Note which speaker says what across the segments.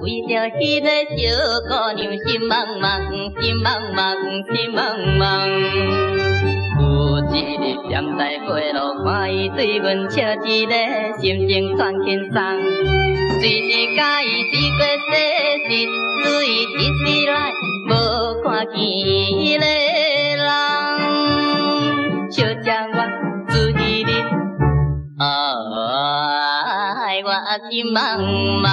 Speaker 1: 为着迄个小姑娘心茫茫，心茫茫，心茫茫。有一日站在过路，看伊对阮笑一个，心情全轻松。随时甲伊知过世事，水一时来无看见迄个人，小将我自己日。我心茫茫。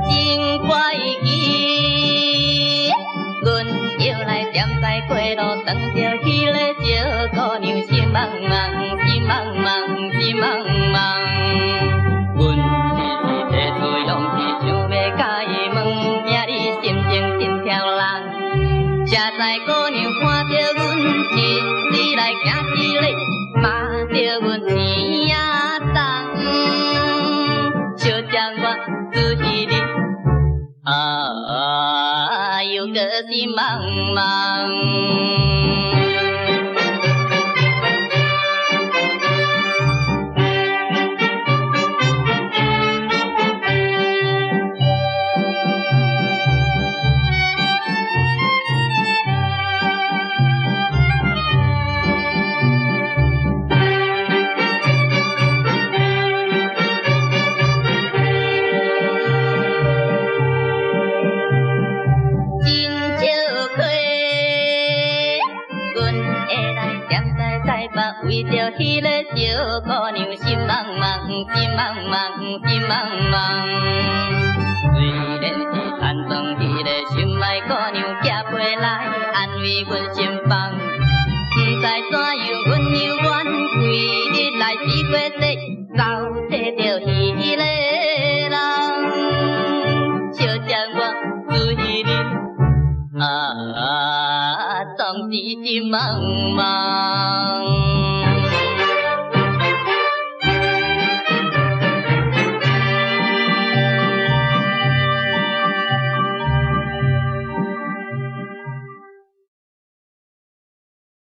Speaker 1: 真怪奇，阮又来站在过路，等着迄个小姑娘心茫茫。心茫茫，心茫茫，阮只是提出勇气，想要甲伊问，命你心情真跳人。才知姑娘看着阮，一时来行起来，骂着阮天呀重，小将我自己日，又个心茫茫。为着迄个小姑娘心茫茫，心茫茫，心茫茫。虽然是坦装迄个心爱姑娘寄批来安慰阮心房，不知怎样阮又怨规日来思过世，早找着迄个人，小将我自迄日总是心茫茫。